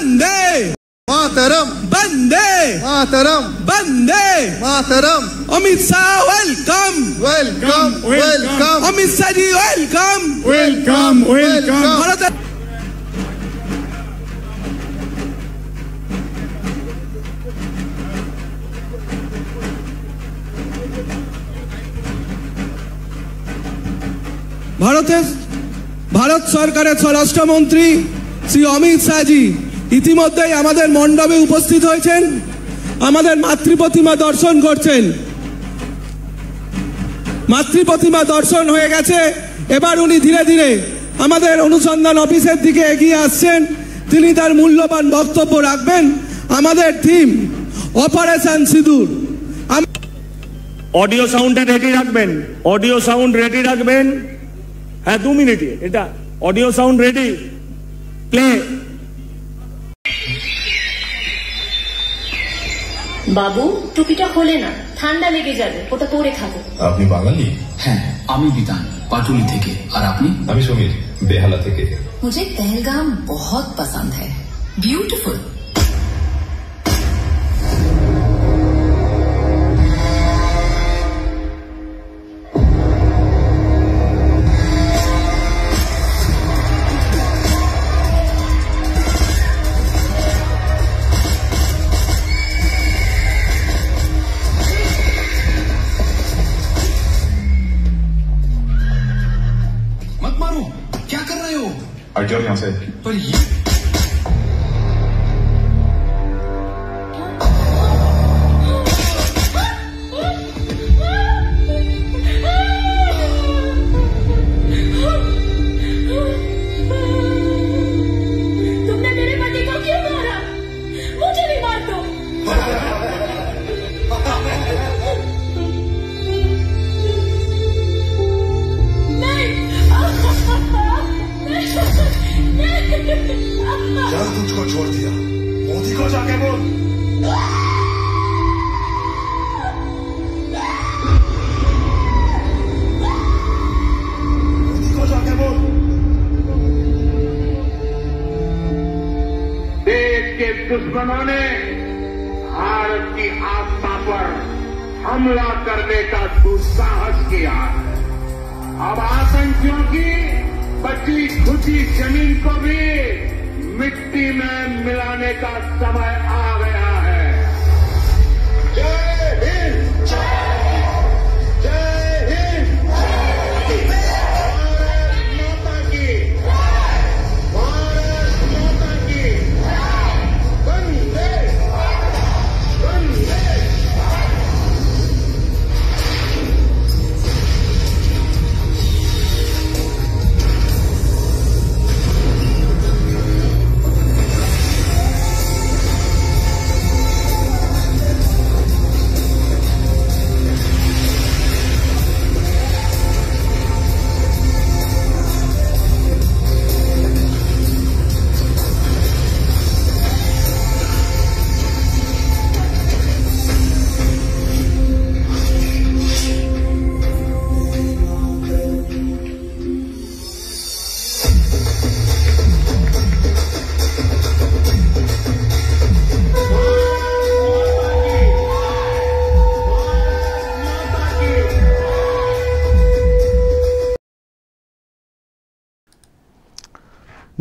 বন্দে Mataram, Vande Mataram, Vande Mataram. Amit Shah welcome, welcome, welcome, Amit Shah ji welcome, welcome, welcome. ভারতের ভারত সরকারের স্বরাষ্ট্রমন্ত্রী শ্রী অমিত শাহজি ইতিমধ্যেই আমাদের মণ্ডপে উপস্থিত হয়েছেন, আমাদের মাতৃপ্রতিমা দর্শন করছেন। মাতৃপ্রতিমা দর্শন হয়ে গেছে, এবার উনি ধীরে ধীরে আমাদের অনুসন্ধান অফিসের দিকে এগিয়ে আসছেন। তিনি তার মূল্যবান বক্তব্য রাখবেন। আমাদের থিম অপারেশন সিঁদুর। অডিও সাউন্ডটা রেডি রাখবেন, অডিও সাউন্ড রেডি রাখবেন। হ্যাঁ, 2 মিনিটে এটা অডিও সাউন্ড রেডি, প্লে। বাবু টুপিটা খোলে না, ঠান্ডা লেগে যাবে, ওটা পরে থাকো। আপনি বাঙালি? হ্যাঁ, আমি বিতান, পাটুলি থেকে। আর আপনি? আমি সমীর, বেহালা থেকে। मुझे पहलगाम बहुत पसंद है, ब्यूटीफुल। मत मारो, क्या कर रहे हो? हट जाओ यहाँ से। पर ये तुमने मेरे पति को क्यों मारा? मुझे भी मार दो। जब तुझको छोड़ दिया, मोदी को जाके बोल। मोदी को जाके बोल। देश के दुश्मनों ने भारत की आस्था पर हमला करने का दुस्साहस किया है। अब आतंकियों की बची खुची जमीन को भी मिट्टी में मिलाने का समय आ गया है। जय हिंद, जय हिंद, जय हिंद। भारत माता की, भारत माता की। वंदे वंदे।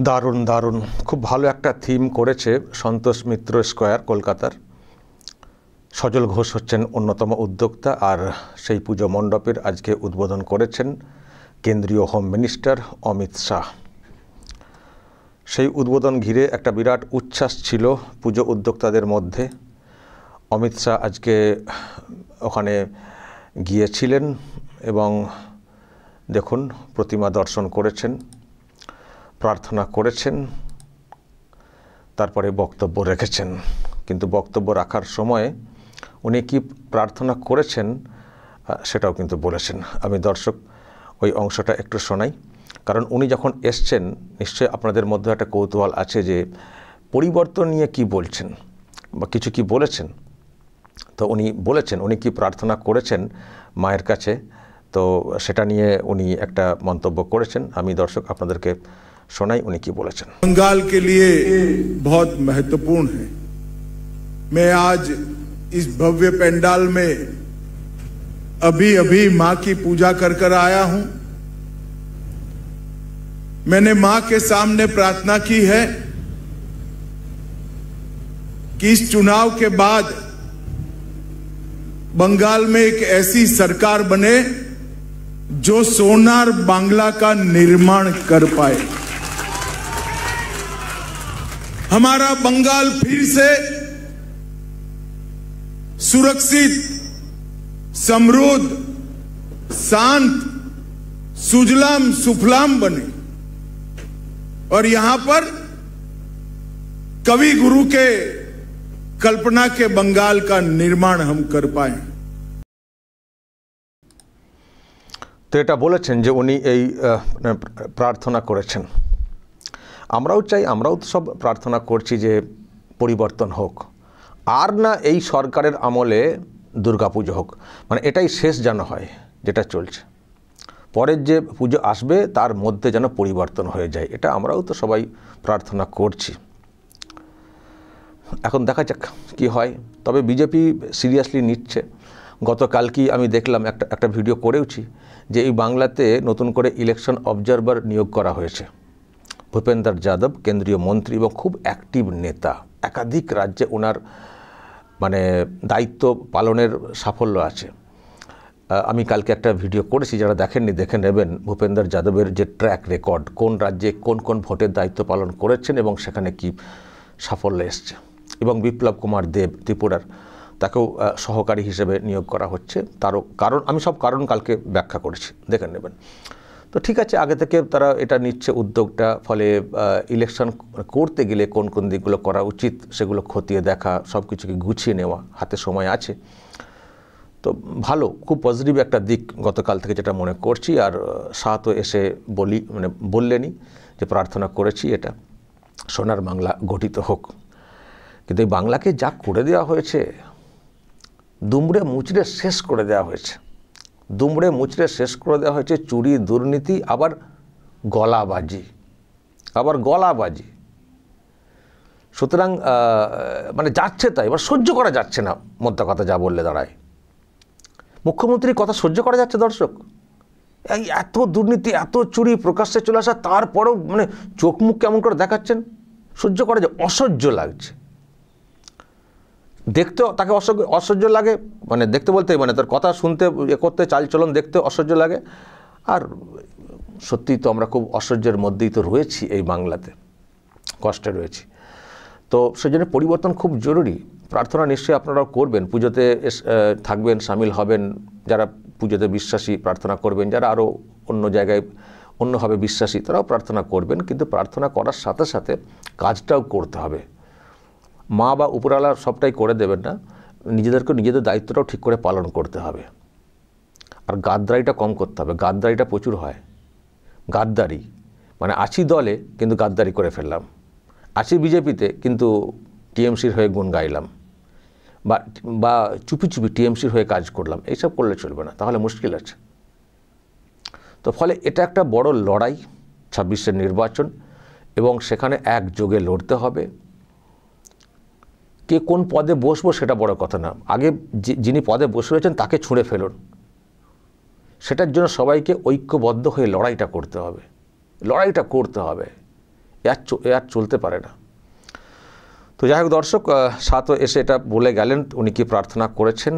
দারুণ দারুণ, খুব ভালো একটা থিম করেছে সন্তোষ মিত্র স্কোয়ার কলকাতার। সজল ঘোষ হচ্ছেন অন্যতম উদ্যোক্তা, আর সেই পুজো মণ্ডপের আজকে উদ্বোধন করেছেন কেন্দ্রীয় হোম মিনিস্টার অমিত শাহ। সেই উদ্বোধন ঘিরে একটা বিরাট উচ্ছ্বাস ছিল পুজো উদ্যোক্তাদের মধ্যে। অমিত শাহ আজকে ওখানে গিয়েছিলেন এবং দেখুন প্রতিমা দর্শন করেছেন, প্রার্থনা করেছেন, তারপরে বক্তব্য রেখেছেন। কিন্তু বক্তব্য রাখার সময়ে উনি কি প্রার্থনা করেছেন সেটাও কিন্তু বলেছেন। আমি দর্শক ওই অংশটা একটু শোনাই, কারণ উনি যখন এসছেন নিশ্চয়ই আপনাদের মধ্যে একটা কৌতূহল আছে যে পরিবর্তন নিয়ে কি বলছেন বা কিছু কি বলেছেন। তো উনি বলেছেন উনি কি প্রার্থনা করেছেন মায়ের কাছে, তো সেটা নিয়ে উনি একটা মন্তব্য করেছেন। আমি দর্শক আপনাদেরকে শোনাই উনি কি বলেছেন। बंगाल के लिए बहुत महत्वपूर्ण है। मैं आज इस भव्य पंडाल में अभी मां की पूजा कर आया हूं। मैंने मां के सामने प्रार्थना की है कि इस चुनाव के बाद बंगाल में एक ऐसी सरकार बने जो सोनार बांग्ला का निर्माण कर पाए। हमारा बंगाल फिर से सुरक्षित, समृद्ध, शांत, सुजलाम सुफलाम बने और यहां पर कवि गुरु के कल्पना के बंगाल का निर्माण हम कर पाए। তো এটা বলেছেন যে উনি এই প্রার্থনা করেছেন। আমরাও চাই, আমরাও তো সব প্রার্থনা করছি যে পরিবর্তন হোক, আর না এই সরকারের আমলে দুর্গাপুজো হোক, মানে এটাই শেষ যেন হয় যেটা চলছে। পরের যে পুজো আসবে তার মধ্যে যেন পরিবর্তন হয়ে যায়, এটা আমরাও তো সবাই প্রার্থনা করছি। এখন দেখা যাক কি হয়। তবে বিজেপি সিরিয়াসলি নিচ্ছে। গতকালকেই আমি দেখলাম একটা ভিডিও করেওছি যে এই বাংলাতে নতুন করে ইলেকশন অবজারভার নিয়োগ করা হয়েছে। ভূপেন্দর যাদব কেন্দ্রীয় মন্ত্রী এবং খুব অ্যাক্টিভ নেতা, একাধিক রাজ্যে ওনার মানে দায়িত্ব পালনের সাফল্য আছে। আমি কালকে একটা ভিডিও করেছি, যারা দেখেননি দেখে নেবেন। ভূপেন্দর যাদবের যে ট্র্যাক রেকর্ড, কোন রাজ্যে কোন ভোটের দায়িত্ব পালন করেছেন এবং সেখানে কি সাফল্য এসছে। এবং বিপ্লব কুমার দেব ত্রিপুরার, তাকেও সহকারী হিসেবে নিয়োগ করা হচ্ছে। তারও কারণ, আমি সব কারণ কালকে ব্যাখ্যা করেছি, দেখে নেবেন। তো ঠিক আছে, আগে থেকে তারা এটা নিচ্ছে উদ্যোগটা, ফলে ইলেকশন করতে গেলে কোন কোন দিকগুলো করা উচিত সেগুলো খতিয়ে দেখা, সব কিছুকে গুছিয়ে নেওয়া, হাতে সময় আছে। তো ভালো, খুব পজিটিভ একটা দিক গতকাল থেকে যেটা মনে করছি। আর শাহ তো এসে বললেনই যে প্রার্থনা করেছি এটা সোনার বাংলা গঠিত হোক। কিন্তু এই বাংলাকে যা করে দেওয়া হয়েছে, দুমড়ে মুচড়ে শেষ করে দেওয়া হয়েছে, দুমড়ে মুচড়ে শেষ করে দেওয়া হয়েছে। চুরি, দুর্নীতি, আবার গলাবাজি। সুতরাং মানে যাচ্ছে তাই, এবার সহ্য করা যাচ্ছে না। মোদ্দা কথা যা বললে দাঁড়ায়, মুখ্যমন্ত্রীর কথা সহ্য করা যাচ্ছে দর্শক? এই এত দুর্নীতি, এত চুরি প্রকাশ্যে চলে আসা, তারপরেও মানে চোখ মুখ কেমন করে দেখাচ্ছেন, সহ্য করা যায়, অসহ্য লাগছে দেখতেও। তাকে অসহ্য লাগে, মানে দেখতে বলতে মানে তার কথা শুনতে, করতে, চালচলন দেখতে অসহ্য লাগে। আর সত্যিই তো আমরা খুব অসহ্যের মধ্যেই তো রয়েছি এই বাংলাতে, কষ্টে রয়েছি। তো সেই জন্য পরিবর্তন খুব জরুরি। প্রার্থনা নিশ্চয়ই আপনারাও করবেন, পুজোতে থাকবেন, সামিল হবেন। যারা পুজোতে বিশ্বাসী প্রার্থনা করবেন, যারা আরও অন্য জায়গায় অন্যভাবে বিশ্বাসী তারাও প্রার্থনা করবেন। কিন্তু প্রার্থনা করার সাথে সাথে কাজটাও করতে হবে। মা বা উপরওয়ালা সবটাই করে দেবেন না, নিজেদের দায়িত্বটাও ঠিক করে পালন করতে হবে। আর গাদ্দারিটা কম করতে হবে। গাদ্দারিটা প্রচুর হয়। গাদ্দারি মানে আছি দলে কিন্তু গাদ্দারি করে ফেললাম, আছি বিজেপিতে কিন্তু টিএমসির হয়ে গুণ গাইলাম, বা চুপি চুপি টিএমসির হয়ে কাজ করলাম। এইসব করলে চলবে না, তাহলে মুশকিল আছে। তো ফলে এটা একটা বড় লড়াই, 26-এর নির্বাচন, এবং সেখানে একযোগে লড়তে হবে। কে কোন পদে বসবো সেটা বড় কথা না, আগে যিনি পদে বসে রয়েছেন তাকে ছুঁড়ে ফেলুন। সেটার জন্য সবাইকে ঐক্যবদ্ধ হয়ে লড়াইটা করতে হবে। আর চলতে পারে না। তো যাই হোক দর্শক, শাহ তো এসে এটা বলে গেলেন উনি কি প্রার্থনা করেছেন,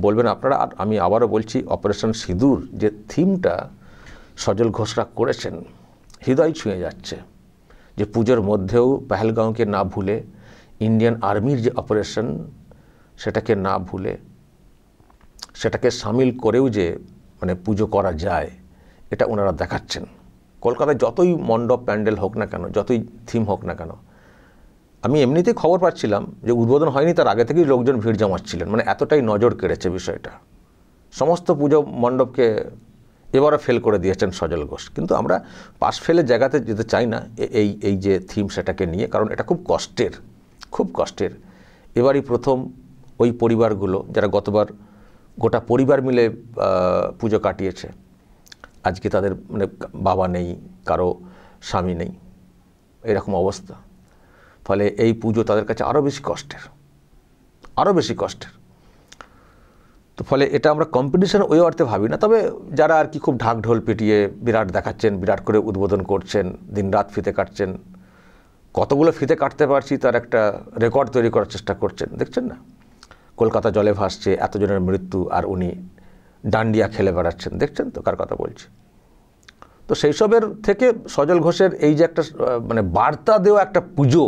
বলবেন আপনারা। আর আমি আবারও বলছি, অপারেশন সিঁদুর যে থিমটা সজল ঘোষরা করেছেন, হৃদয় ছুঁয়ে যাচ্ছে। যে পুজোর মধ্যেও পেহেলগাঁওকে না ভুলে, ইন্ডিয়ান আর্মির যে অপারেশন সেটাকে না ভুলে, সেটাকে সামিল করেও যে মানে পুজো করা যায়, এটা ওনারা দেখাচ্ছেন। কলকাতায় যতই মণ্ডপ প্যান্ডেল হোক না কেন, যতই থিম হোক না কেন, আমি এমনিতেই খবর পাচ্ছিলাম যে উদ্বোধন হয়নি তার আগে থেকেই লোকজন ভিড় জমাচ্ছিলেন, মানে এতটাই নজর কেড়েছে বিষয়টা। সমস্ত পুজো মণ্ডপকে এবারে ফেল করে দিয়েছেন সজল ঘোষ। কিন্তু আমরা পাশ ফেলে জায়গাতে যেতে চাই না এই যে থিম সেটাকে নিয়ে, কারণ এটা খুব কষ্টের। এবারই প্রথম ওই পরিবারগুলো যারা গতবার গোটা পরিবার মিলে পুজো কাটিয়েছে, আজকে তাদের মানে বাবা নেই, কারো স্বামী নেই, এরকম অবস্থা। ফলে এই পুজো তাদের কাছে আরও বেশি কষ্টের। তো ফলে এটা আমরা কম্পিটিশন ওই অর্থে ভাবি না, তবে যারা আর কি খুব ঢাক ঢোল পিটিয়ে বিরাট দেখাচ্ছেন, বিরাট করে উদ্বোধন করছেন, দিনরাত ফিতে কাটছেন, কতগুলো ফিতে কাটতে পারছি তার একটা রেকর্ড তৈরি করার চেষ্টা করছেন, দেখছেন না? কলকাতা জলে ভাসছে, এতজনের মৃত্যু, আর উনি ডান্ডিয়া খেলে বেড়াচ্ছেন, দেখছেন তো কার কথা বলছি? তো সেই সবের থেকে সজল ঘোষের এই যে একটা মানে বার্তা দেওয়া একটা পুজো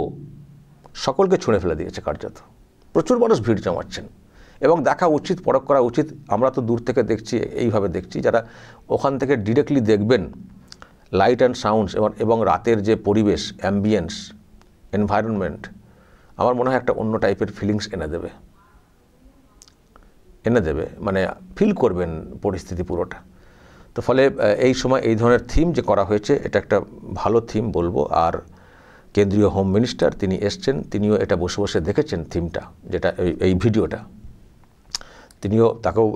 সকলকে ছুঁড়ে ফেলে দিয়েছে কার্যত। প্রচুর মানুষ ভিড় জমাচ্ছেন এবং দেখা উচিত, পরখ করা উচিত। আমরা তো দূর থেকে দেখছি, এইভাবে দেখছি, যারা ওখান থেকে ডিরেক্টলি দেখবেন লাইট অ্যান্ড সাউন্ডস এবং রাতের যে পরিবেশ, অ্যাম্বিয়েন্স, এনভায়রনমেন্ট, আমার মনে হয় একটা অন্য টাইপের ফিলিংস এনে দেবে, মানে ফিল করবেন পরিস্থিতি পুরোটা। তো ফলে এই সময় এই ধরনের থিম যে করা হয়েছে, এটা একটা ভালো থিম বলবো। আর কেন্দ্রীয় হোম মিনিস্টার তিনি এসছেন, তিনিও এটা বসে বসে দেখেছেন থিমটা, যেটা এই ভিডিওটা, তাকেও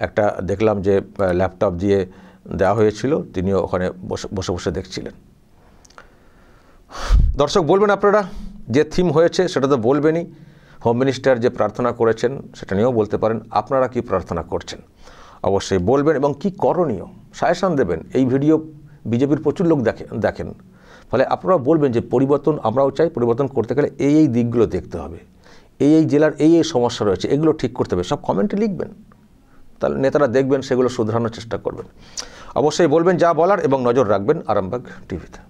একটা দেখলাম যে ল্যাপটপ দিয়ে দেওয়া হয়েছিল, তিনিও ওখানে বসে বসে দেখছিলেন। দর্শক বলবেন আপনারা যে থিম হয়েছে সেটা তো বলবেনই, হোম মিনিস্টার যে প্রার্থনা করেছেন সেটা নিয়েও বলতে পারেন। আপনারা কি প্রার্থনা করছেন অবশ্যই বলবেন এবং কি করণীয় সাজেশন দেবেন। এই ভিডিও বিজেপির প্রচুর লোক দেখেন, ফলে আপনারা বলবেন যে পরিবর্তন আমরাও চাই, পরিবর্তন করতে গেলে এই দিকগুলো দেখতে হবে, এই জেলার এই সমস্যা রয়েছে, এগুলো ঠিক করতে হবে, সব কমেন্টে লিখবেন, তাহলে নেতারা দেখবেন, সেগুলো শুধরানোর চেষ্টা করবেন। অবশ্যই বলবেন যা বলার এবং নজর রাখবেন আরামবাগ টিভিতে।